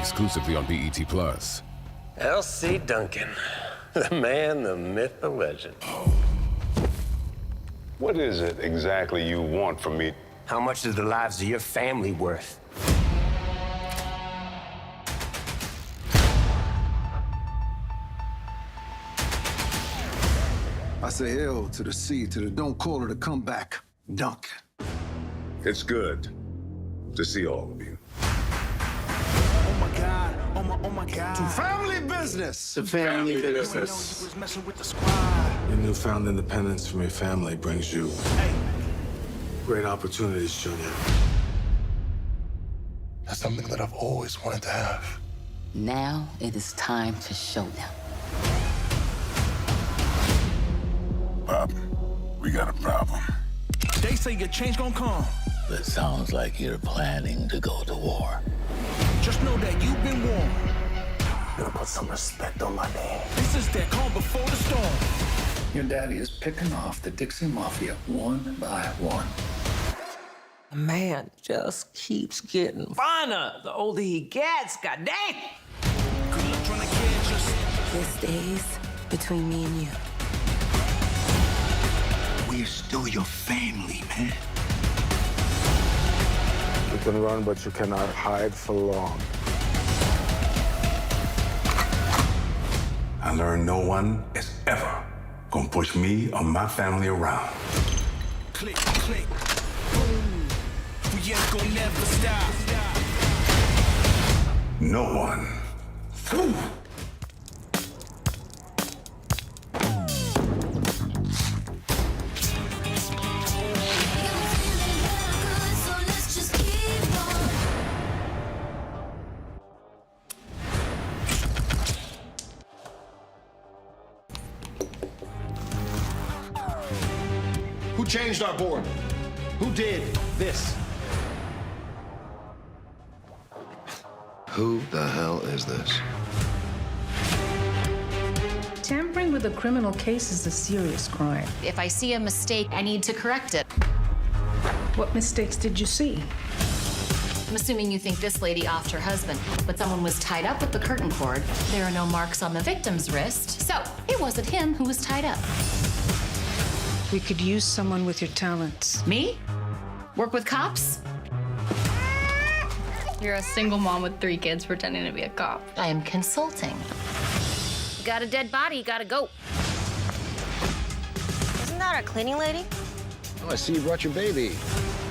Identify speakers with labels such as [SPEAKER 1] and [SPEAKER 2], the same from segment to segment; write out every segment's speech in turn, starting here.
[SPEAKER 1] exclusively on BET Plus.
[SPEAKER 2] L.C. Duncan, the man, the myth, the legend.
[SPEAKER 3] What is it exactly you want from me?
[SPEAKER 2] How much is the lives of your family worth?
[SPEAKER 4] I say L to the C to the don't call her to come back. Duncan.
[SPEAKER 3] It's good to see all of you.
[SPEAKER 4] Oh my God, oh my God. To family business.
[SPEAKER 5] To family business.
[SPEAKER 6] Your newfound independence from your family brings you great opportunities, Junior.
[SPEAKER 7] That's something that I've always wanted to have.
[SPEAKER 8] Now it is time to show them.
[SPEAKER 7] Pop, we got a problem.
[SPEAKER 5] They say your change gonna come.
[SPEAKER 8] It sounds like you're planning to go to war.
[SPEAKER 5] Just know that you've been warned.
[SPEAKER 2] Gonna put some respect on my name.
[SPEAKER 5] This is that calm before the storm.
[SPEAKER 4] Your daddy is picking off the Dixie Mafia one by one.
[SPEAKER 9] A man just keeps getting finer the older he gets, goddamn!
[SPEAKER 8] This stays between me and you.
[SPEAKER 4] We're still your family, man.
[SPEAKER 6] You can run, but you cannot hide for long.
[SPEAKER 3] I learned no one is ever gonna push me or my family around.
[SPEAKER 5] Click, click. Boom. We ain't gonna never stop.
[SPEAKER 3] No one. Whew.
[SPEAKER 7] Who changed our board? Who did this? Who the hell is this?
[SPEAKER 10] Tampering with a criminal case is a serious crime.
[SPEAKER 11] If I see a mistake, I need to correct it.
[SPEAKER 10] What mistakes did you see?
[SPEAKER 11] I'm assuming you think this lady offed her husband, but someone was tied up with the curtain cord. There are no marks on the victim's wrist, so it wasn't him who was tied up.
[SPEAKER 10] We could use someone with your talents.
[SPEAKER 11] Me? Work with cops?
[SPEAKER 12] You're a single mom with 3 kids pretending to be a cop.
[SPEAKER 11] I am consulting.
[SPEAKER 12] Got a dead body, gotta go.
[SPEAKER 13] Isn't that our cleaning lady?
[SPEAKER 7] Oh, I see you brought your baby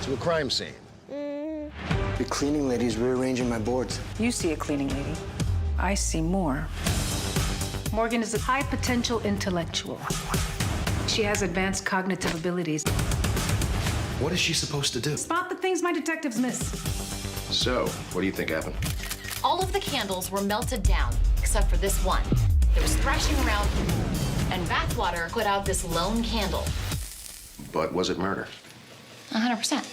[SPEAKER 7] to a crime scene.
[SPEAKER 5] The cleaning lady's rearranging my boards.
[SPEAKER 10] You see a cleaning lady. I see more. Morgan is a high potential intellectual. She has advanced cognitive abilities.
[SPEAKER 7] What is she supposed to do?
[SPEAKER 10] Spot the things my detectives miss.
[SPEAKER 7] So, what do you think happened?
[SPEAKER 11] All of the candles were melted down, except for this one. There was thrashing around, and bathwater put out this lone candle.
[SPEAKER 7] But was it murder?
[SPEAKER 11] 100%.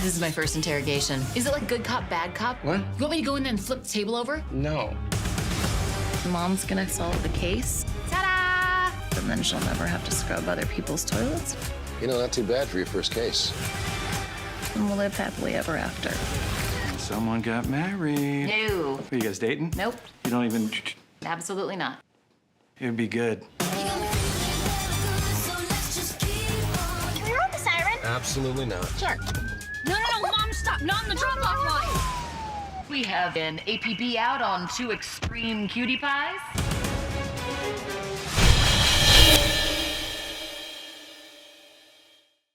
[SPEAKER 11] This is my first interrogation. Is it like good cop, bad cop?
[SPEAKER 5] What?
[SPEAKER 11] You want me to go in there and flip the table over?
[SPEAKER 5] No.
[SPEAKER 12] Mom's gonna solve the case,
[SPEAKER 11] Ta-da!
[SPEAKER 12] and then she'll never have to scrub other people's toilets.
[SPEAKER 7] You know, not too bad for your first case.
[SPEAKER 12] And we'll live happily ever after.
[SPEAKER 5] Someone got married.
[SPEAKER 11] No.
[SPEAKER 5] Are you guys dating?
[SPEAKER 11] Nope.
[SPEAKER 5] You don't even...
[SPEAKER 11] Absolutely not.
[SPEAKER 5] It'd be good.
[SPEAKER 13] Can we roll the siren?
[SPEAKER 7] Absolutely not.
[SPEAKER 11] Sure.
[SPEAKER 12] No, Mom, stop! Not in the drop-off line!
[SPEAKER 11] We have an APB out on 2 extreme cutie pies.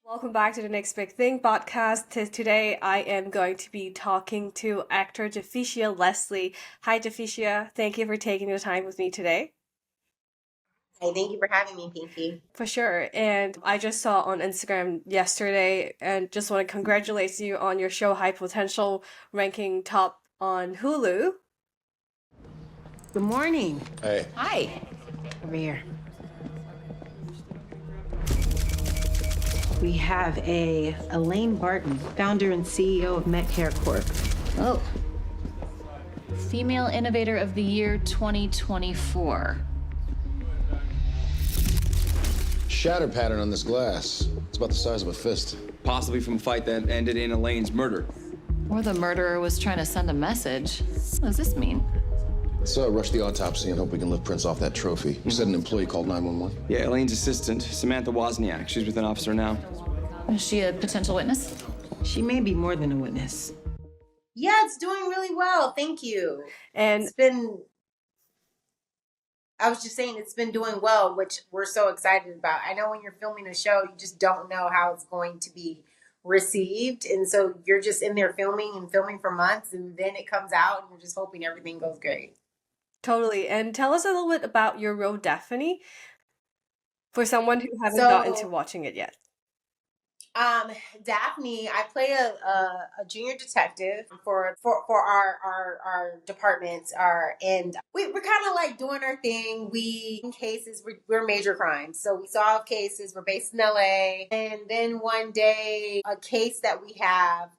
[SPEAKER 13] Welcome back to the Next Big Thing podcast. Today I am going to be talking to actor Javicia Leslie. Hi Javicia, thank you for taking the time with me today.
[SPEAKER 14] Hey, thank you for having me, Pinky.
[SPEAKER 13] For sure. And I just saw on Instagram yesterday and just want to congratulate you on your show High Potential ranking top on Hulu.
[SPEAKER 9] Good morning.
[SPEAKER 7] Hey.
[SPEAKER 11] Hi.
[SPEAKER 9] Over here. We have Elaine Barton, founder and CEO of Metcare Corp.
[SPEAKER 11] Oh. Female Innovator of the Year 2024.
[SPEAKER 7] Shatter pattern on this glass. It's about the size of a fist.
[SPEAKER 15] Possibly from a fight that ended in Elaine's murder.
[SPEAKER 11] Or the murderer was trying to send a message. What does this mean?
[SPEAKER 15] Let's rush the autopsy and hope we can lift Prince off that trophy. You said an employee called 911?
[SPEAKER 16] Yeah, Elaine's assistant, Samantha Wozniak. She's with an officer now.
[SPEAKER 11] Is she a potential witness?
[SPEAKER 17] She may be more than a witness.
[SPEAKER 14] Yeah, it's doing really well. Thank you.
[SPEAKER 13] And
[SPEAKER 14] I was just saying it's been doing well, which we're so excited about. I know when you're filming a show, you just don't know how it's going to be received. And so you're just in there filming for months, and then it comes out and you're just hoping everything goes great.
[SPEAKER 13] Totally. And tell us a little bit about your role, Daphne, for someone who hasn't gotten to watching it yet.
[SPEAKER 14] Daphne, I play a junior detective for our department. And we're kind of like doing our thing. In cases, we're major crimes. So we solve cases. We're based in LA. And then one day, a case that we have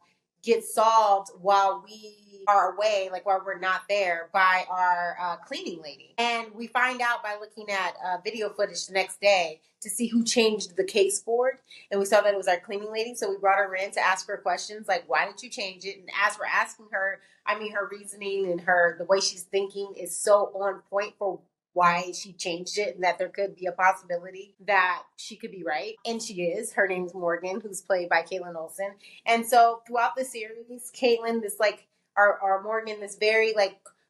[SPEAKER 14] gets solved while we are away, like while we're not there, by our cleaning lady. And we find out by looking at video footage the next day to see who changed the case board. And we saw that it was our cleaning lady. So we brought her in to ask her questions like, why did you change it? And as we're asking her, I mean, her reasoning and the way she's thinking is so on point for why she changed it, and that there could be a possibility that she could be right. And she is. Her name's Morgan, who's played by Caitlin Olsen. And so throughout the series, Caitlin, our Morgan, this very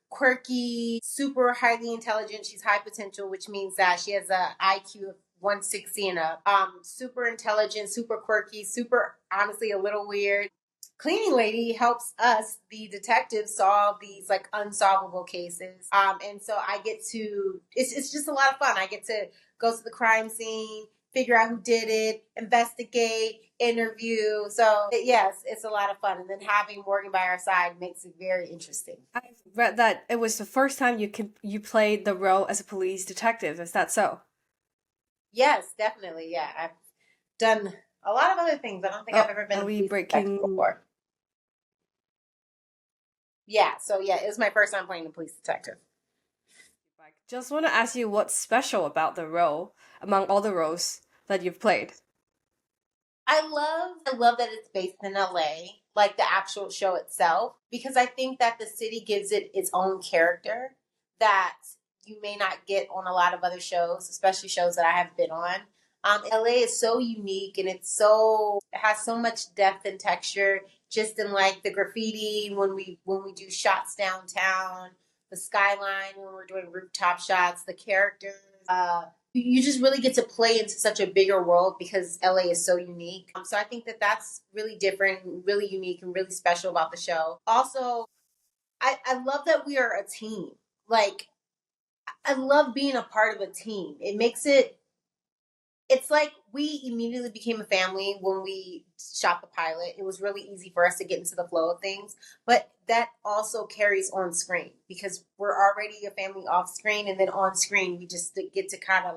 [SPEAKER 14] quirky, super highly intelligent. She's high potential, which means that she has a IQ of 160 and up. Super intelligent, super quirky, super, honestly, a little weird. Cleaning lady helps us, the detectives, solve these unsolvable cases. And so I get to, it's just a lot of fun. I get to go to the crime scene, figure out who did it, investigate, interview. So yes, it's a lot of fun. And then having Morgan by our side makes it very interesting.
[SPEAKER 13] I read that it was the first time you played the role as a police detective. Is that so?
[SPEAKER 14] Yes, definitely. Yeah, I've done a lot of other things. I don't think I've ever been a police detective before. Yeah, so yeah, it was my first time playing a police detective.
[SPEAKER 13] Just want to ask you what's special about the role among all the roles that you've played.
[SPEAKER 14] I love that it's based in LA, like the actual show itself, because I think that the city gives it its own character that you may not get on a lot of other shows, especially shows that I have been on. LA is so unique, and it has so much depth and texture, just in the graffiti when we do shots downtown, the skyline when we're doing rooftop shots, the characters. You just really get to play into such a bigger world because LA is so unique. So I think that that's really different, really unique, and really special about the show. Also, I love that we are a team. I love being a part of a team. It makes it's like we immediately became a family when we shot the pilot. It was really easy for us to get into the flow of things, but that also carries on screen because we're already a family off screen, and then on screen we just get to kind of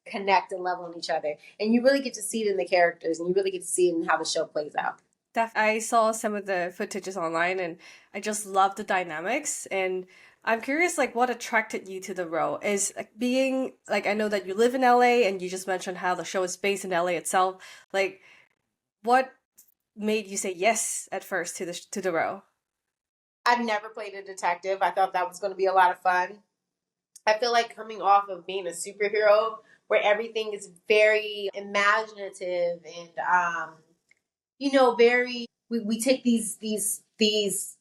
[SPEAKER 14] connect and love on each other. And you really get to see it in the characters, and you really get to see it in how the show plays out.
[SPEAKER 13] I saw some of the footages online, and I just love the dynamics. And I'm curious, what attracted you to the role? Is being, I know that you live in LA, and you just mentioned how the show is based in LA itself. What made you say yes at first to the role?
[SPEAKER 14] I've never played a detective. I thought that was going to be a lot of fun. I feel like coming off of being a superhero, where everything is very imaginative and, very, we take these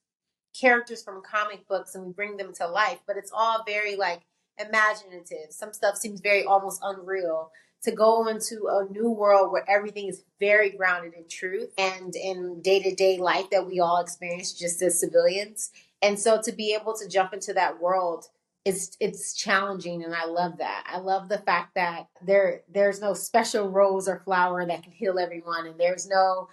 [SPEAKER 14] characters from comic books and we bring them to life, but it's all very imaginative. Some stuff seems very almost unreal. To go into a new world where everything is very grounded in truth and in day-to-day life that we all experience just as civilians. And so to be able to jump into that world, it's challenging, and I love that. I love the fact that there's no special rose or flower that can heal everyone, and there's no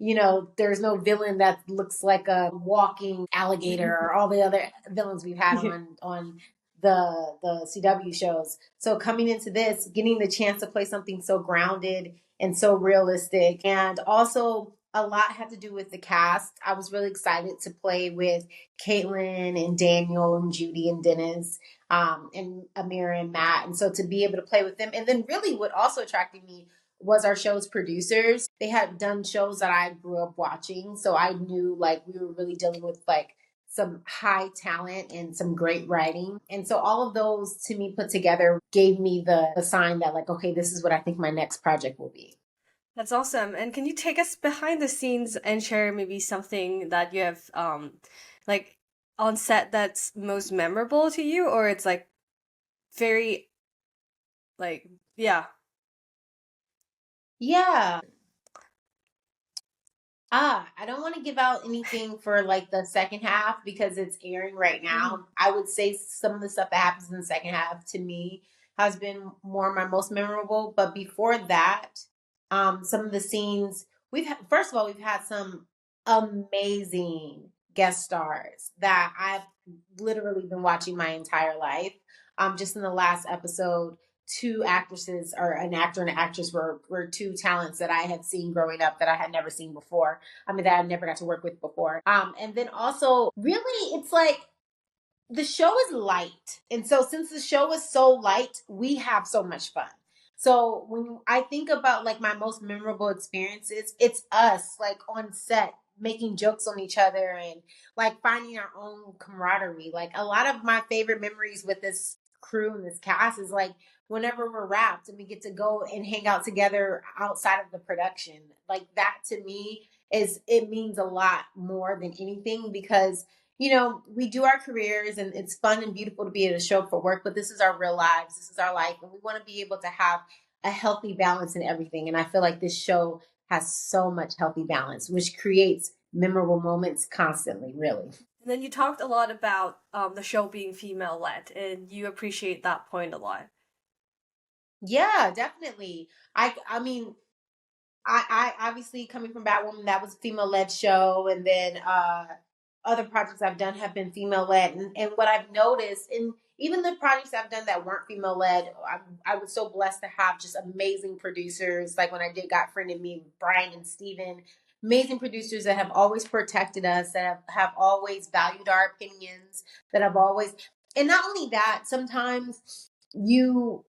[SPEAKER 14] villain that looks like a walking alligator or all the other villains we've had on the CW shows. So coming into this, getting the chance to play something so grounded and so realistic, and also a lot had to do with the cast. I was really excited to play with Caitlin and Daniel and Judy and Dennis and Amira and Matt. And so to be able to play with them, and then really what also attracted me was our show's producers. They had done shows that I grew up watching. So I knew like we were really dealing with like some high talent and some great writing. And so all of those to me put together gave me the sign that like, okay, this is what I think my next project will be.
[SPEAKER 13] That's awesome. And can you take us behind the scenes and share maybe something that you have like on set that's most memorable to you, or it's like very like yeah.
[SPEAKER 14] Yeah. I don't want to give out anything for like the second half because it's airing right now. I would say some of the stuff that happens in the second half to me has been more my most memorable. But before that, some of the scenes first of all, we've had some amazing guest stars that I've literally been watching my entire life. Just in the last episode, two actresses or an actor and an actress were two talents that I had seen growing up that I had never seen before. I mean, that I never got to work with before. And then also really it's like the show is light. And so since the show is so light, we have so much fun. So when I think about like my most memorable experiences, it's us like on set making jokes on each other and like finding our own camaraderie. Like a lot of my favorite memories with this crew and this cast is like whenever we're wrapped and we get to go and hang out together outside of the production. Like that to me it means a lot more than anything because you know, we do our careers and it's fun and beautiful to be able to show up for work, but this is our real lives. This is our life. And we want to be able to have a healthy balance in everything. And I feel like this show has so much healthy balance, which creates memorable moments constantly, really.
[SPEAKER 13] And then you talked a lot about the show being female led, and you appreciate that point a lot.
[SPEAKER 14] Yeah, definitely. I mean, I obviously coming from Batwoman, that was a female led show. And then, other projects I've done have been female led. And what I've noticed, and even the projects I've done that weren't female led, I was so blessed to have just amazing producers. Like when I did Got Friend in Me, Brian and Steven, amazing producers that have always protected us, that have always valued our opinions, that have always, and not only that, sometimes you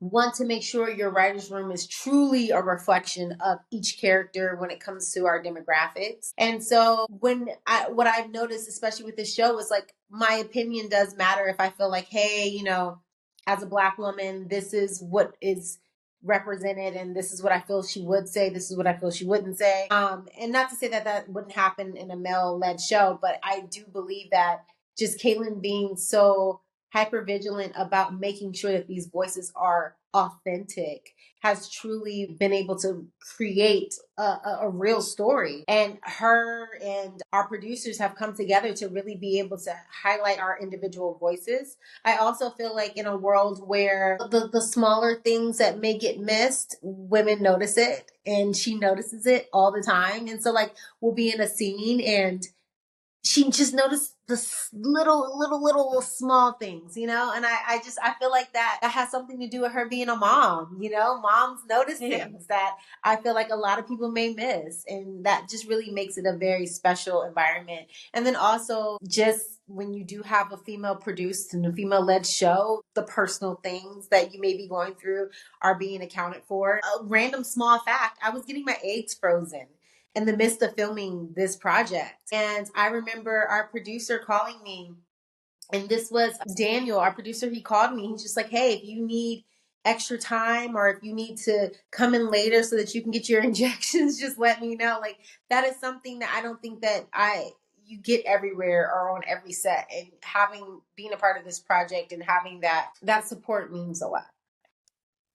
[SPEAKER 14] want to make sure your writer's room is truly a reflection of each character when it comes to our demographics. And so what I've noticed, especially with this show, is like my opinion does matter. If I feel like, hey, you know, as a Black woman, this is what is represented and this is what I feel she would say, this is what I feel she wouldn't say. And not to say that that wouldn't happen in a male-led show, but I do believe that just Caitlin being so hyper vigilant about making sure that these voices are authentic has truly been able to create a real story. And her and our producers have come together to really be able to highlight our individual voices. I also feel like in a world where the smaller things that may get missed, women notice it, and she notices it all the time. And so like we'll be in a scene and she just noticed the little small things, you know? And I feel like that has something to do with her being a mom, you know? Moms notice things that I feel like a lot of people may miss. And that just really makes it a very special environment. And then also just when you do have a female produced and a female led show, the personal things that you may be going through are being accounted for. A random small fact, I was getting my eggs frozen in the midst of filming this project. And I remember our producer calling me, and this was Daniel, our producer. He called me. He's just like, hey, if you need extra time or if you need to come in later so that you can get your injections, just let me know. Like that is something that I don't think that you get everywhere or on every set. And being a part of this project and having that support means a lot.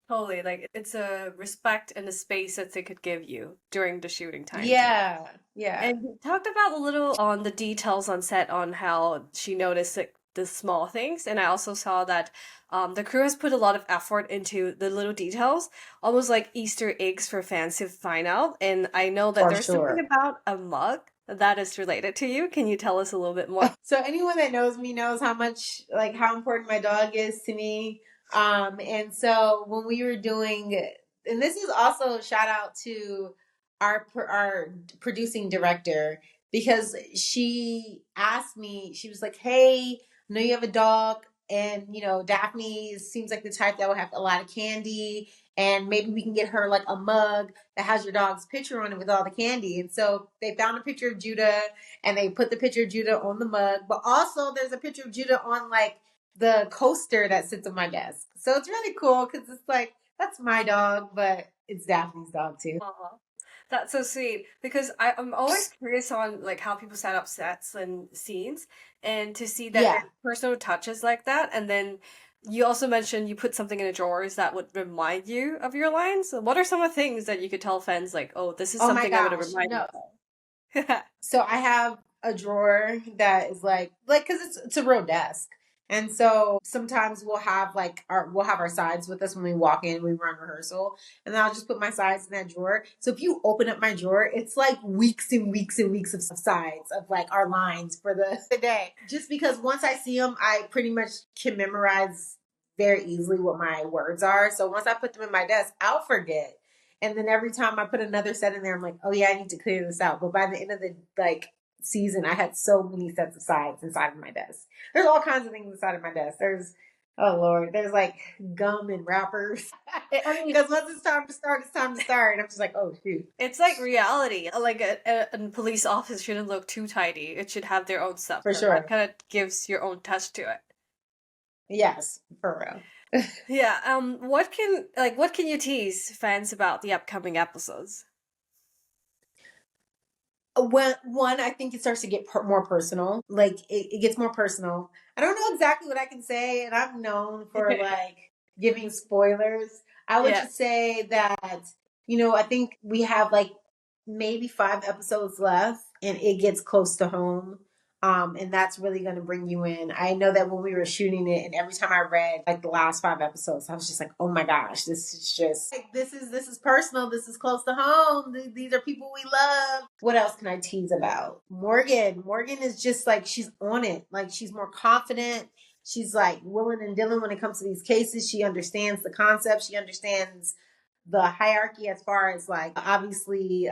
[SPEAKER 13] Totally. Like it's a respect and a space that they could give you during the shooting time.
[SPEAKER 14] Yeah. Yeah.
[SPEAKER 13] And you talked about a little on the details on set on how she noticed like, the small things. And I also saw that the crew has put a lot of effort into the little details, almost like Easter eggs for fans to find out. And I know that there's something about a mug that is related to you. Can you tell us a little bit more?
[SPEAKER 14] So anyone that knows me knows how important my dog is to me. And so when we were doing, and this is also a shout out to our producing director, because she asked me, she was like, hey, I know you have a dog and, you know, Daphne seems like the type that will have a lot of candy and maybe we can get her like a mug that has your dog's picture on it with all the candy. And so they found a picture of Judah and they put the picture of Judah on the mug, but also there's a picture of Judah on like the coaster that sits on my desk. So it's really cool because it's like, that's my dog, but it's Daphne's dog too.
[SPEAKER 13] That's so sweet because I'm always curious on like how people set up sets and scenes, and to see that
[SPEAKER 14] Yeah.
[SPEAKER 13] personal touches like that. And then you also mentioned you put something in the drawers that would remind you of your lines. So what are some of the things that you could tell fans like, oh, this is
[SPEAKER 14] Oh my
[SPEAKER 13] something I would
[SPEAKER 14] gosh,
[SPEAKER 13] remind
[SPEAKER 14] no.
[SPEAKER 13] you of?
[SPEAKER 14] So I have a drawer that is like because it's a real desk. And so sometimes we'll have our sides with us when we walk in, we run rehearsal, and then I'll just put my sides in that drawer. So if you open up my drawer, it's like weeks and weeks and weeks of sides of like our lines for the day. Just because once I see them, I pretty much can memorize very easily what my words are. So once I put them in my desk, I'll forget. And then every time I put another set in there, I'm like, oh yeah, I need to clear this out. But by the end of the season, I had so many sets of sides inside of my desk. There's all kinds of things inside of my desk. There's, oh Lord, there's like gum and wrappers. Because once it's time to start, it's time to start. And I'm just like, oh shoot.
[SPEAKER 13] It's like reality. Like a police office shouldn't look too tidy. It should have their own stuff.
[SPEAKER 14] For
[SPEAKER 13] So
[SPEAKER 14] sure.
[SPEAKER 13] that kind of gives your own touch to it.
[SPEAKER 14] Yes, for real.
[SPEAKER 13] Yeah. What can you tease fans about the upcoming episodes?
[SPEAKER 14] One, I think it starts to get more personal. Like it gets more personal. I don't know exactly what I can say, and I'm known for like giving spoilers. I would just say that, I think we have like maybe 5 episodes left, and it gets close to home. And that's really going to bring you in. I know that when we were shooting it, and every time I read like the last 5 episodes, I was just like, oh my gosh, this is just like, this is personal. This is close to home. These are people we love. What else can I tease about? Morgan is just like, she's on it. Like she's more confident. She's like willing and dealing when it comes to these cases. She understands the concept. She understands the hierarchy as far as like obviously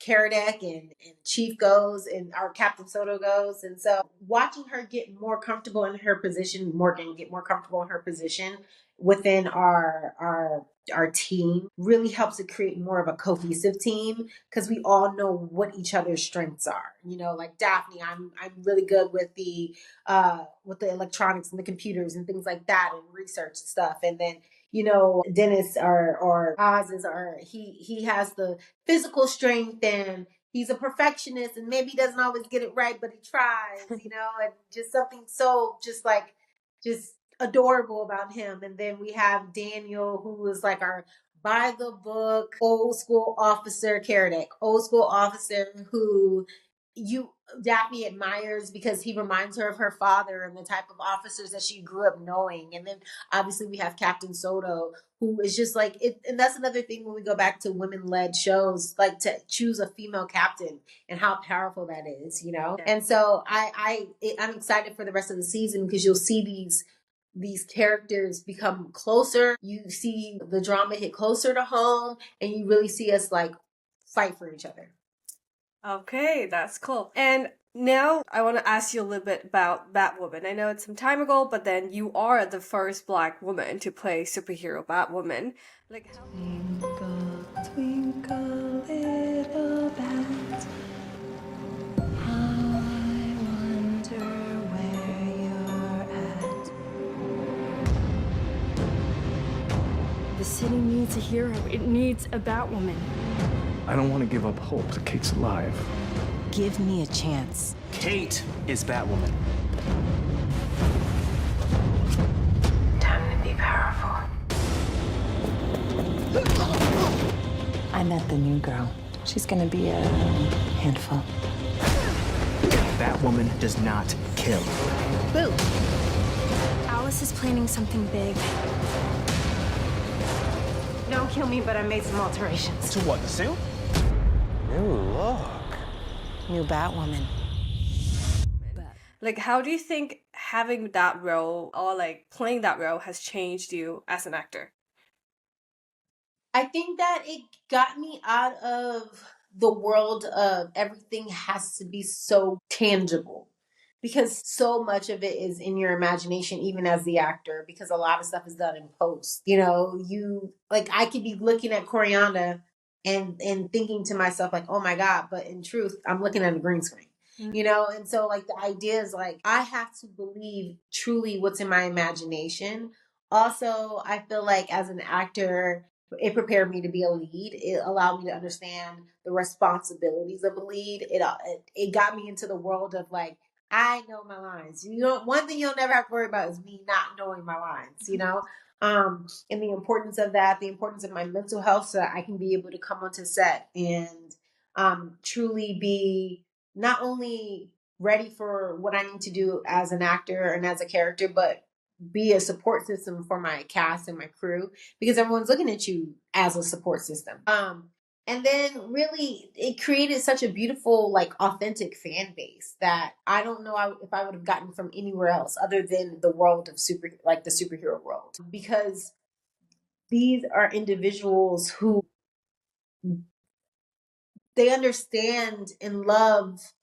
[SPEAKER 14] Karadec and Chief goes and our Captain Soto goes. And so watching her get more comfortable in her position, Morgan get more comfortable in her position within our team really helps to create more of a cohesive team because we all know what each other's strengths are. Like Daphne, I'm really good with the electronics and the computers and things like that and research and stuff. And then Dennis or Oz he has the physical strength and he's a perfectionist and maybe he doesn't always get it right, but he tries, and just something so just adorable about him. And then we have Daniel, who is like our by the book, old school officer, Karadec, old school officer who Daphne admires because he reminds her of her father and the type of officers that she grew up knowing. And then obviously we have Captain Soto, who is just like it. And that's another thing when we go back to women-led shows, like to choose a female captain and how powerful that is, And so I'm excited for the rest of the season because you'll see these characters become closer. You see the drama hit closer to home, and you really see us like fight for each other.
[SPEAKER 13] Okay, that's cool. And now I want to ask you a little bit about Batwoman. I know it's some time ago, but then you are the first Black woman to play superhero Batwoman. Like,
[SPEAKER 18] Twinkle, twinkle, little bat, I wonder where you're at.
[SPEAKER 12] The city needs a hero. It needs a Batwoman.
[SPEAKER 16] I don't want to give up hope that Kate's alive.
[SPEAKER 18] Give me a chance.
[SPEAKER 5] Kate is Batwoman.
[SPEAKER 18] Time to be powerful. I met the new girl. She's gonna be a handful.
[SPEAKER 5] Batwoman does not kill.
[SPEAKER 12] Boo! Alice is planning something big.
[SPEAKER 18] Don't kill me, but I made some alterations.
[SPEAKER 5] To what, the suit?
[SPEAKER 2] New look.
[SPEAKER 18] New Batwoman.
[SPEAKER 13] Like, how do you think having that role or like playing that role has changed you as an actor?
[SPEAKER 14] I think that it got me out of the world of everything has to be so tangible. because so much of it is in your imagination, even as the actor, because a lot of stuff is done in post. You know, I could be looking at Corianda and thinking to myself like, oh my God, but in truth, I'm looking at a green screen. You know, and so like the idea is like I have to believe truly what's in my imagination. Also, I feel like as an actor, it prepared me to be a lead. It allowed me to understand the responsibilities of a lead. It got me into the world of like, I know my lines. You know, one thing you'll never have to worry about is me not knowing my lines, you know? And the importance of that, the importance of my mental health so that I can be able to come onto set and truly be not only ready for what I need to do as an actor and as a character, but be a support system for my cast and my crew because everyone's looking at you as a support system. And then really it created such a beautiful, like authentic fan base that I don't know if I would have gotten from anywhere else other than the world of the superhero world, because these are individuals who they understand and love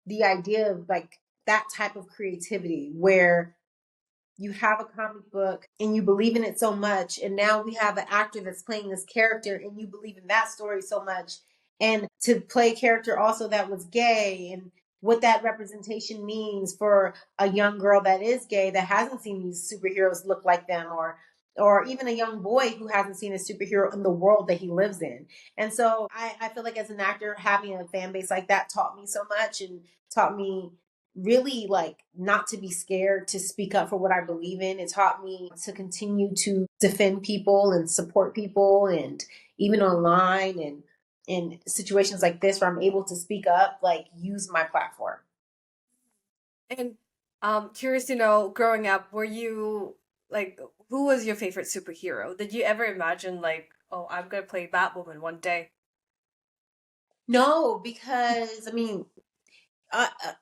[SPEAKER 14] the idea of like that type of creativity where you have a comic book and you believe in it so much, and now we have an actor that's playing this character and you believe in that story so much, and to play a character also that was gay and what that representation means for a young girl that is gay that hasn't seen these superheroes look like them, or even a young boy who hasn't seen a superhero in the world that he lives in. And so I feel like as an actor, having a fan base like that taught me so much and taught me really like not to be scared to speak up for what I believe in. It taught me to continue to defend people and support people, and even online and in situations like this where I'm able to speak up, like use my platform.
[SPEAKER 13] And curious to know, growing up, were you like, who was your favorite superhero? Did you ever imagine like, oh, I'm gonna play Batwoman one day?
[SPEAKER 14] No, because I mean,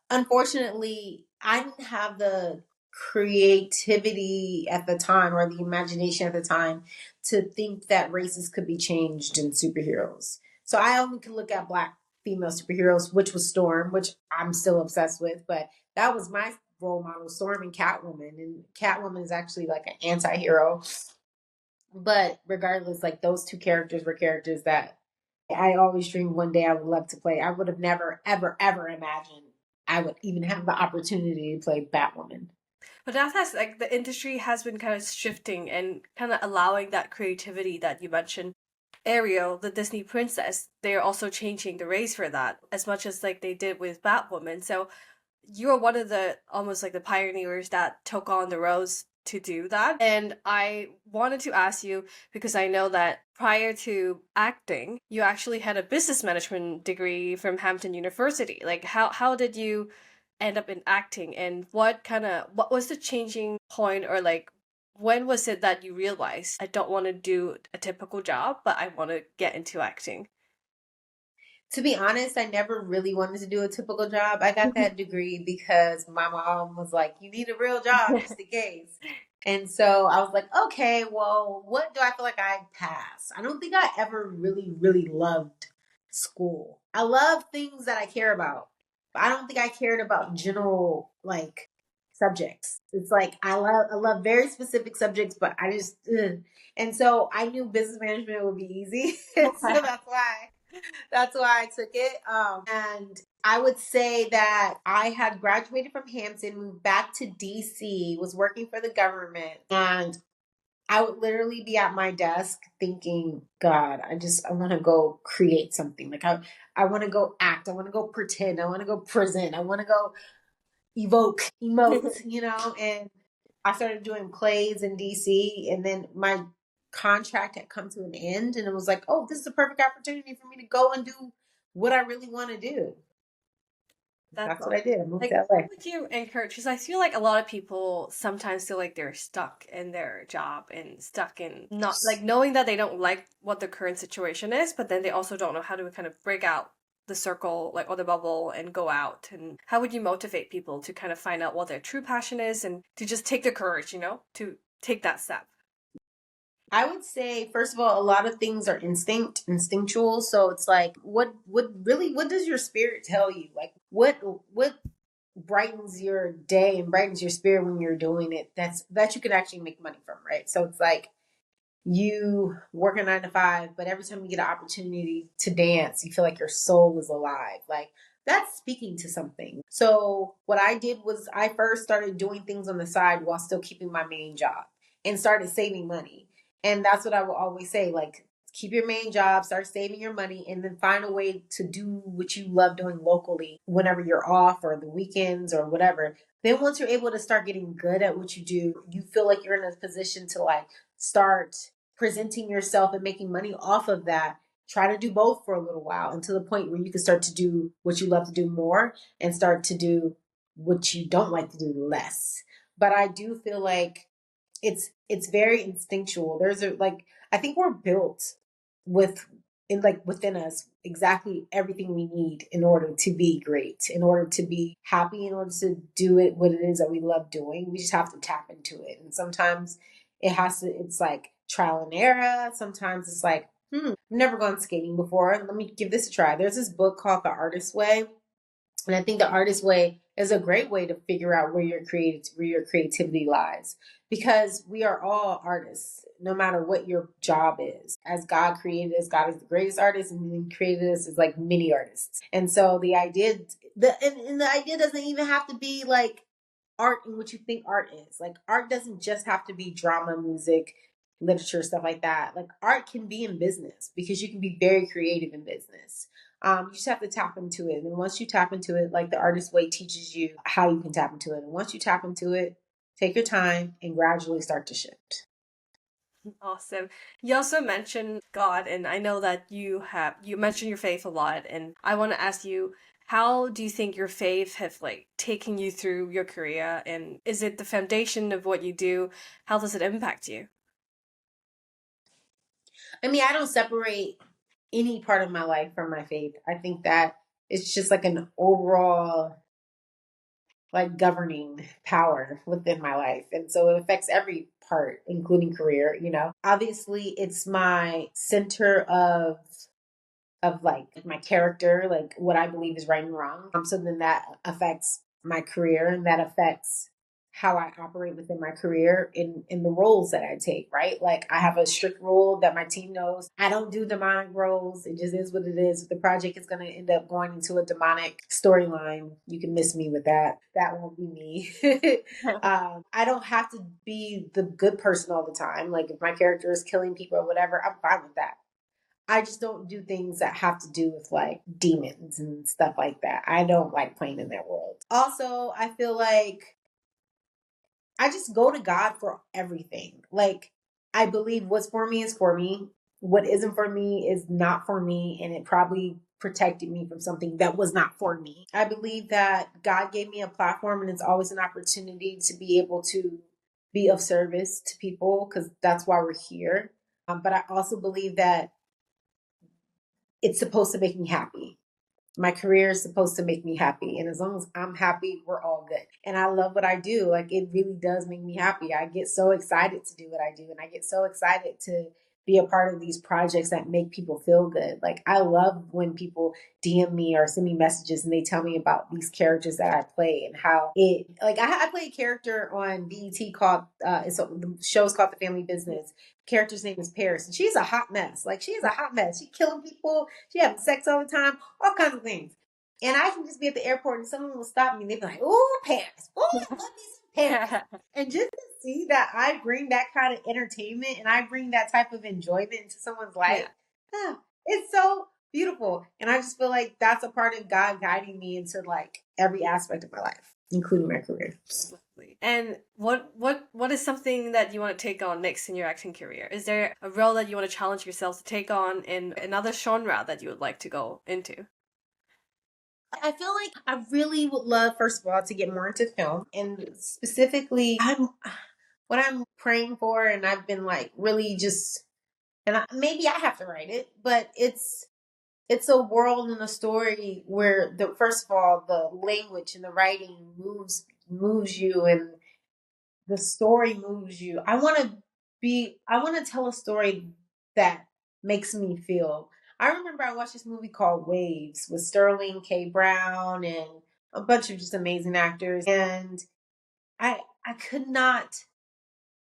[SPEAKER 14] unfortunately, I didn't have the creativity at the time or the imagination at the time to think that races could be changed in superheroes. So I only could look at Black female superheroes, which was Storm, which I'm still obsessed with, but that was my role model, Storm and Catwoman. And Catwoman is actually like an anti-hero. But regardless, like those two characters were characters that I always dreamed one day I would love to play. I would have never, ever, ever imagined I would even have the opportunity to play Batwoman.
[SPEAKER 13] But that's like the industry has been kind of shifting and kind of allowing that creativity that you mentioned. Ariel, the Disney princess, they're also changing the race for that as much as like they did with Batwoman. So you're one of the almost like the pioneers that took on the roles to do that. And I wanted to ask you, because I know that prior to acting, you actually had a business management degree from Hampton University. Like how did you end up in acting, and what was the changing point, or like when was it that you realized I don't want to do a typical job, but I want to get into acting?
[SPEAKER 14] To be honest, I never really wanted to do a typical job. I got that degree because my mom was like, you need a real job just in case. And so I was like, okay, well, what do I feel like I pass? I don't think I ever really, really loved school. I love things that I care about, but I don't think I cared about general like subjects. It's like I love very specific subjects, but I just ugh. And so I knew business management would be easy. So that's why I took it. And I would say that I had graduated from Hampton, moved back to DC, was working for the government, and I would literally be at my desk thinking, God, I want to go create something. Like I want to go act. I want to go pretend. I want to go present. I want to go emote, you know? And I started doing plays in DC, and then my contract had come to an end, and it was like, oh, this is a perfect opportunity for me to go and do what I really want to do. That's what I did. I moved
[SPEAKER 13] Like,
[SPEAKER 14] to LA.
[SPEAKER 13] what would you encourage? Because I feel like a lot of people sometimes feel like they're stuck in their job and stuck in not like knowing that they don't like what the current situation is, but then they also don't know how to kind of break out the circle, like, or the bubble, and go out. And how would you motivate people to kind of find out what their true passion is and to just take the courage, to take that step?
[SPEAKER 14] I would say, first of all, a lot of things are instinctual. So it's like, what does your spirit tell you? Like, what brightens your day and brightens your spirit when you're doing it, that you can actually make money from, right? So it's like you work a 9 to 5, but every time you get an opportunity to dance, you feel like your soul is alive. Like that's speaking to something. So what I did was I first started doing things on the side while still keeping my main job and started saving money. And that's what I will always say, like, keep your main job, start saving your money, and then find a way to do what you love doing locally whenever you're off or the weekends or whatever. Then once you're able to start getting good at what you do, you feel like you're in a position to like start presenting yourself and making money off of that. Try to do both for a little while until the point where you can start to do what you love to do more and start to do what you don't like to do less. But I do feel like it's very instinctual. There's a like I think we're built with in like within us exactly everything we need in order to be great, in order to be happy, in order to do it what it is that we love doing. We just have to tap into it. And sometimes it's like trial and error. Sometimes it's like, I've never gone skating before. Let me give this a try. There's this book called The Artist's Way. And I think the artist way is a great way to figure out where your creativity lies, because we are all artists, no matter what your job is. As God created us, God is the greatest artist, and He created us as like mini artists. And so the idea, and the idea doesn't even have to be like art in what you think art is. Like art doesn't just have to be drama, music, literature, stuff like that. Like art can be in business because you can be very creative in business. You just have to tap into it. And once you tap into it, like the artist way teaches you how you can tap into it. And once you tap into it, take your time and gradually start to shift.
[SPEAKER 13] Awesome. You also mentioned God, and I know that you mentioned your faith a lot, and I want to ask you, how do you think your faith have like taken you through your career, and is it the foundation of what you do? How does it impact you?
[SPEAKER 14] I mean, I don't separate any part of my life from my faith. I think that it's just like an overall like governing power within my life. And so it affects every part, including career, you know. Obviously, it's my center of like my character, like what I believe is right and wrong. So then that affects my career, and that affects how I operate within my career in the roles that I take, right? Like I have a strict rule that my team knows. I don't do demonic roles. It just is what it is. If the project is going to end up going into a demonic storyline, you can miss me with that. That won't be me. I don't have to be the good person all the time. Like if my character is killing people or whatever, I'm fine with that. I just don't do things that have to do with like demons and stuff like that. I don't like playing in that world. Also, I feel like I just go to God for everything. Like, I believe what's for me is for me. What isn't for me is not for me. And it probably protected me from something that was not for me. I believe that God gave me a platform, and it's always an opportunity to be able to be of service to people, because that's why we're here. But I also believe that it's supposed to make me happy. My career is supposed to make me happy. And as long as I'm happy, we're all good. And I love what I do. Like, it really does make me happy. I get so excited to do what I do. And I get so excited to be a part of these projects that make people feel good. Like, I love when people DM me or send me messages and they tell me about these characters that I play and how it, like, I play a character on BET called, the show's called The Family Business. Character's name is Paris, and she's a hot mess. Like, she's a hot mess. She killing people. She having sex all the time, all kinds of things. And I can just be at the airport and someone will stop me and they'll be like, "Ooh, Paris. Ooh, I love me some Paris." And just to see that I bring that kind of entertainment and I bring that type of enjoyment into someone's life, it's so beautiful. And I just feel like that's a part of God guiding me into like every aspect of my life, including my career.
[SPEAKER 13] And what is something that you want to take on next in your acting career? Is there a role that you want to challenge yourself to take on in another genre that you would like to go into?
[SPEAKER 14] I feel like I really would love, first of all, to get more into film. And specifically, what I'm praying for, and I've been like really just, maybe I have to write it, but it's a world and a story where first of all, the language and the writing moves you, and the story moves you. I want to tell a story that makes me feel. I remember I watched this movie called Waves with Sterling K. Brown and a bunch of just amazing actors. And I could not,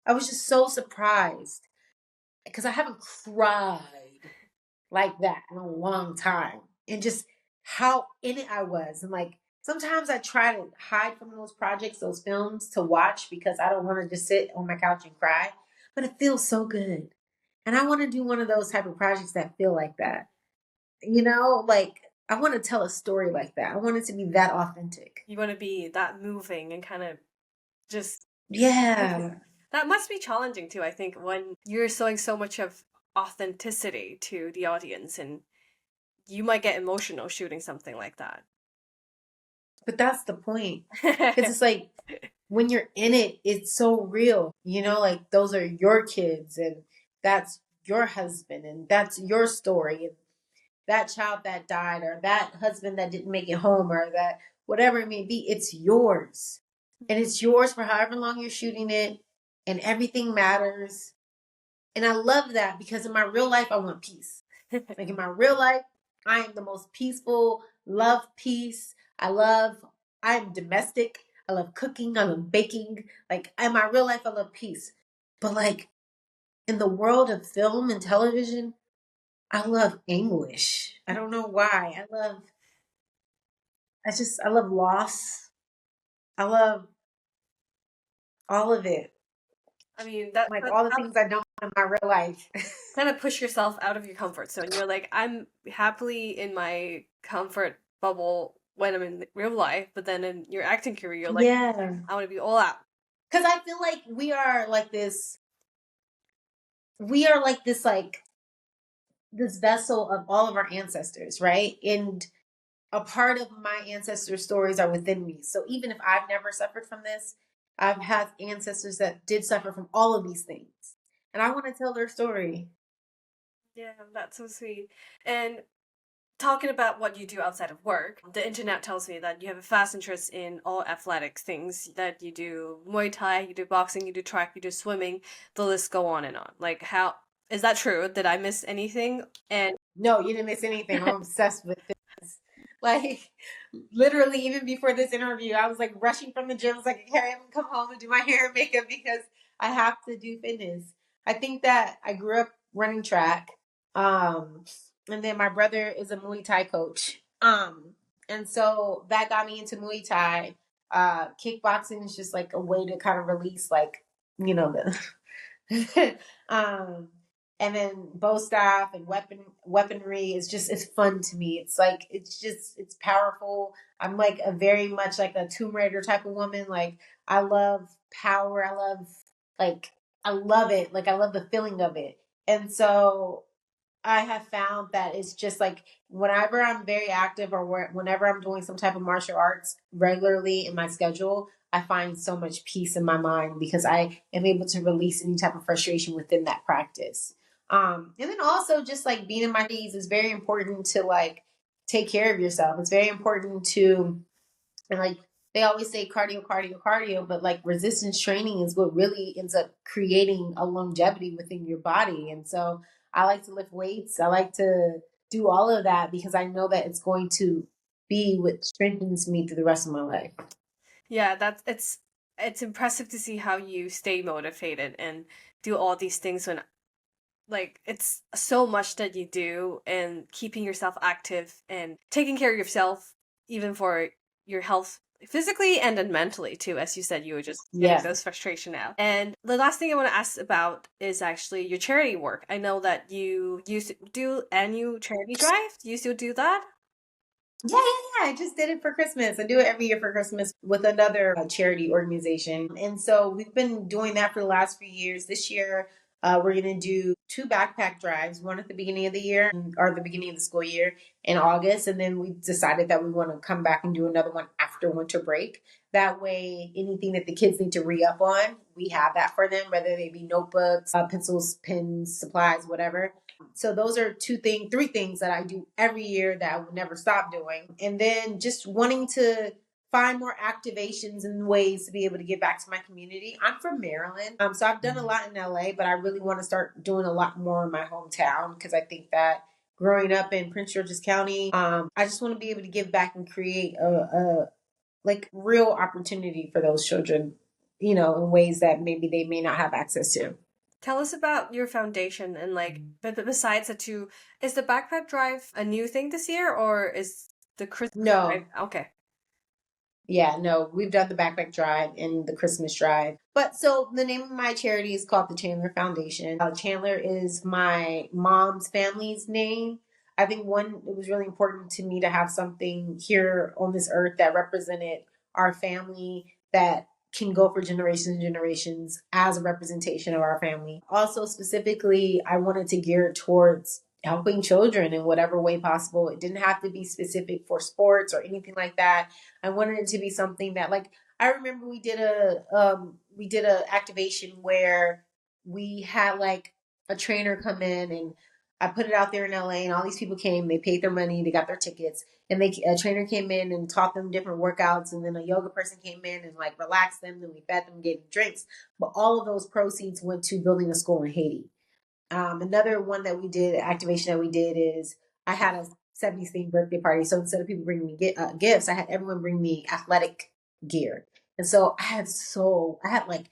[SPEAKER 14] I was just so surprised because I haven't cried like that in a long time. And just how in it I was. And like sometimes I try to hide from those projects, those films to watch because I don't want to just sit on my couch and cry. But it feels so good. And I want to do one of those type of projects that feel like that. You know, like I want to tell a story like that. I want it to be that authentic.
[SPEAKER 13] You want to be that moving and kind of just
[SPEAKER 14] Yeah.
[SPEAKER 13] that must be challenging too, I think, when you're showing so much of authenticity to the audience and you might get emotional shooting something like that.
[SPEAKER 14] But that's the point. Because it's like when you're in it, it's so real. You know, like those are your kids and that's your husband and that's your story. And that child that died or that husband that didn't make it home or that whatever it may be, it's yours. And it's yours for however long you're shooting it and everything matters. And I love that because in my real life, I want peace. Like in my real life, I am the most peaceful, love peace. I'm domestic. I love cooking. I love baking. Like in my real life, I love peace. But like in the world of film and television, I love anguish. I don't know why. I love loss. I love all of it.
[SPEAKER 13] I mean, that
[SPEAKER 14] like all the things I don't in my real life.
[SPEAKER 13] Kind of push yourself out of your comfort zone. You're like, I'm happily in my comfort bubble when I'm in real life, but then in your acting career, you're like,
[SPEAKER 14] yeah,
[SPEAKER 13] I want to be all out.
[SPEAKER 14] Because I feel like we are like this like this vessel of all of our ancestors, right? And a part of my ancestors' stories are within me. So even if I've never suffered from this, I've had ancestors that did suffer from all of these things. And I want to tell their story.
[SPEAKER 13] Yeah, that's so sweet. And talking about what you do outside of work, the internet tells me that you have a fast interest in all athletics things, that you do Muay Thai, you do boxing, you do track, you do swimming, the list go on and on. Like, how is that true? Did I miss anything? And
[SPEAKER 14] no, you didn't miss anything. I'm obsessed with this. Like literally even before this interview, I was like rushing from the gym. I was like, okay, I'm gonna come home and do my hair and makeup because I have to do fitness. I think that I grew up running track. And then my brother is a Muay Thai coach. And so that got me into Muay Thai. Kickboxing is just like a way to kind of release like, you know, the and then bow staff and weaponry is just it's fun to me. It's like it's powerful. I'm like a very much like a Tomb Raider type of woman. Like I love power. I love it. Like I love the feeling of it. And so I have found that it's just like whenever I'm very active or whenever I'm doing some type of martial arts regularly in my schedule, I find so much peace in my mind because I am able to release any type of frustration within that practice. And then also just like being in my knees is very important to like take care of yourself. It's very important to, and like they always say cardio, cardio, cardio, but like resistance training is what really ends up creating a longevity within your body. And so I like to lift weights. I like to do all of that because I know that it's going to be what strengthens me through the rest of my life.
[SPEAKER 13] Yeah, it's impressive to see how you stay motivated and do all these things when like it's so much that you do and keeping yourself active and taking care of yourself even for your health physically and then mentally too. As you said, you were just getting those frustration out. And the last thing I want to ask about is actually your charity work. I know that you used to do annual charity drive. Do you still do that?
[SPEAKER 14] Yeah. I just did it for Christmas. I do it every year for Christmas with another charity organization. And so we've been doing that for the last few years. This year, we're going to do 2 backpack drives, one at the beginning of the year or the beginning of the school year in August. And then we decided that we want to come back and do another one after winter break. That way, anything that the kids need to re-up on, we have that for them, whether they be notebooks, pencils, pens, supplies, whatever. So those are 3 things that I do every year that I would never stop doing. And then just wanting to find more activations and ways to be able to give back to my community. I'm from Maryland. So I've done a lot in LA, but I really want to start doing a lot more in my hometown because I think that growing up in Prince George's County, I just want to be able to give back and create like real opportunity for those children, you know, in ways that maybe they may not have access to.
[SPEAKER 13] Tell us about your foundation and like, but besides the two, is the backpack drive a new thing this year or is the Christmas drive? Okay.
[SPEAKER 14] Yeah, no, we've done the backpack drive and the Christmas drive. But so the name of my charity is called the Chandler Foundation. Chandler is my mom's family's name. I think it was really important to me to have something here on this earth that represented our family, that can go for generations and generations as a representation of our family. Also, specifically, I wanted to gear towards helping children in whatever way possible. It didn't have to be specific for sports or anything like that. I wanted it to be something that, like, I remember we did a activation where we had like a trainer come in, and I put it out there in LA, and all these people came, they paid their money, they got their tickets, and a trainer came in and taught them different workouts, and then a yoga person came in and like relaxed them, then we fed them, gave them drinks. But all of those proceeds went to building a school in Haiti. Another one that we did, activation that we did, is I had a 70th themed birthday party. So instead of people bringing me gifts, I had everyone bring me athletic gear. And so I had like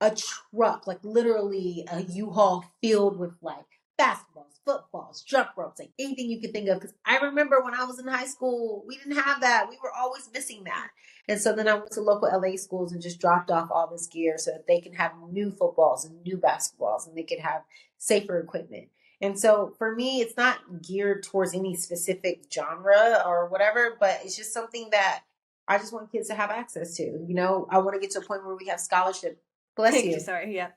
[SPEAKER 14] a truck, like literally a U-Haul filled with like basketballs, footballs, jump ropes, like anything you could think of. Because I remember when I was in high school, we didn't have that. We were always missing that. And so then I went to local LA schools and just dropped off all this gear so that they can have new footballs and new basketballs, and they could have safer equipment. And so for me, it's not geared towards any specific genre or whatever, but it's just something that I just want kids to have access to. You know, I want to get to a point where we have scholarship. Bless you.
[SPEAKER 13] Sorry, yeah.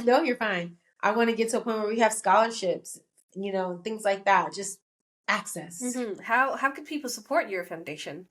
[SPEAKER 14] No, you're fine. I want to get to a point where we have scholarships, you know, things like that. Just access.
[SPEAKER 13] Mm-hmm. How can people support your foundation?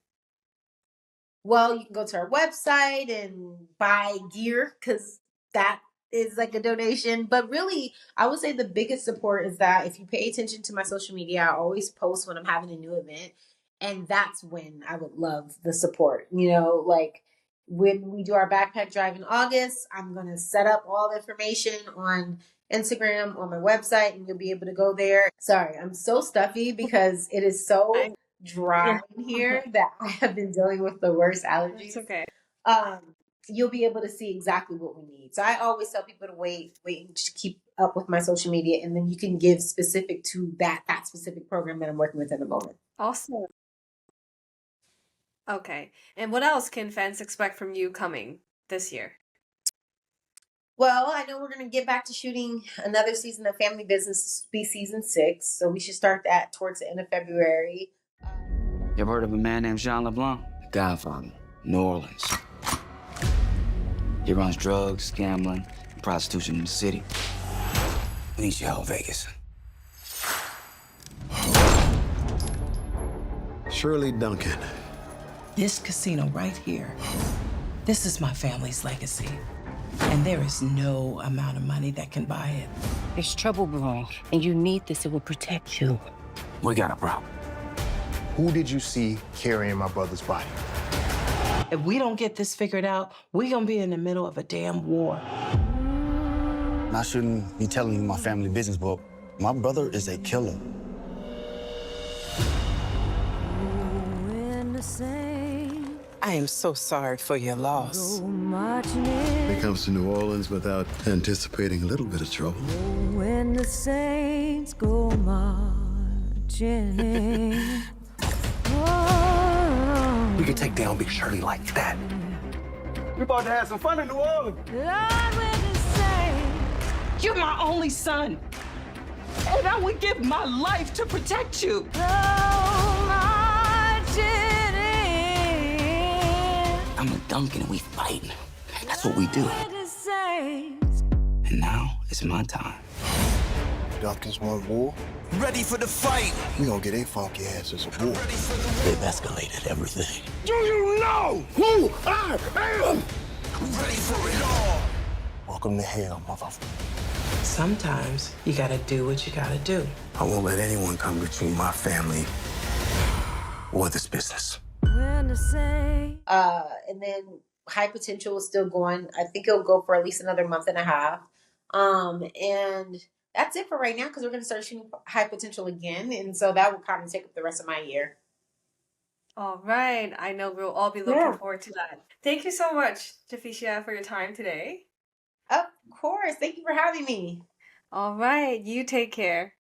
[SPEAKER 14] Well, you can go to our website and buy gear, because that is like a donation. But really, I would say the biggest support is that if you pay attention to my social media, I always post when I'm having a new event. And that's when I would love the support. You know, like when we do our backpack drive in August, I'm going to set up all the information on Instagram, on my website, and you'll be able to go there. Sorry, I'm so stuffy because it is so dry in here that I have been dealing with the worst allergies.
[SPEAKER 13] It's okay.
[SPEAKER 14] You'll be able to see exactly what we need. So I always tell people to wait and just keep up with my social media, and then you can give specific to that specific program that I'm working with at the moment.
[SPEAKER 13] Awesome. Okay. And what else can fans expect from you coming this year?
[SPEAKER 14] Well, I know we're going to get back to shooting another season of Family Business. This will be season 6. So we should start that towards the end of February.
[SPEAKER 16] You ever heard of a man named Jean LeBlanc? Godfather, New Orleans. He runs drugs, gambling, and prostitution in the city. We need you out in Vegas.
[SPEAKER 6] Shirley Duncan.
[SPEAKER 9] This casino right here, this is my family's legacy. And there is no amount of money that can buy it.
[SPEAKER 19] There's trouble brewing, and you need this. It will protect you.
[SPEAKER 16] We got a problem.
[SPEAKER 7] Who did you see carrying my brother's body?
[SPEAKER 9] If we don't get this figured out, we're gonna be in the middle of a damn war.
[SPEAKER 20] I shouldn't be telling you my family business, but my brother is a killer.
[SPEAKER 9] I am so sorry for your loss.
[SPEAKER 6] He comes to New Orleans without anticipating a little bit of trouble.
[SPEAKER 21] When the saints go marching in.
[SPEAKER 20] We could take down Big Shirley like that.
[SPEAKER 21] We're about to have some fun in New Orleans.
[SPEAKER 9] You're my only son. And I would give my life to protect you.
[SPEAKER 20] I'm a Duncan and we fighting. That's what we do. And now it's my time.
[SPEAKER 7] Duncans want war.
[SPEAKER 5] Ready for the fight.
[SPEAKER 7] We gonna get a funky asses a war.
[SPEAKER 20] They've escalated everything.
[SPEAKER 7] Do you know who I am?
[SPEAKER 5] Ready for it all.
[SPEAKER 7] Welcome to hell, motherfucker.
[SPEAKER 9] Sometimes you gotta do what you gotta do.
[SPEAKER 20] I won't let anyone come between my family or this business.
[SPEAKER 14] And then High Potential is still going. I think it'll go for at least another month and a half. And that's it for right now, because we're going to start shooting High Potential again. And so that will kind of take up the rest of my year.
[SPEAKER 13] All right. I know we'll all be looking forward to that. Thank you so much, Javicia, for your time today.
[SPEAKER 14] Of course. Thank you for having me.
[SPEAKER 13] All right. You take care.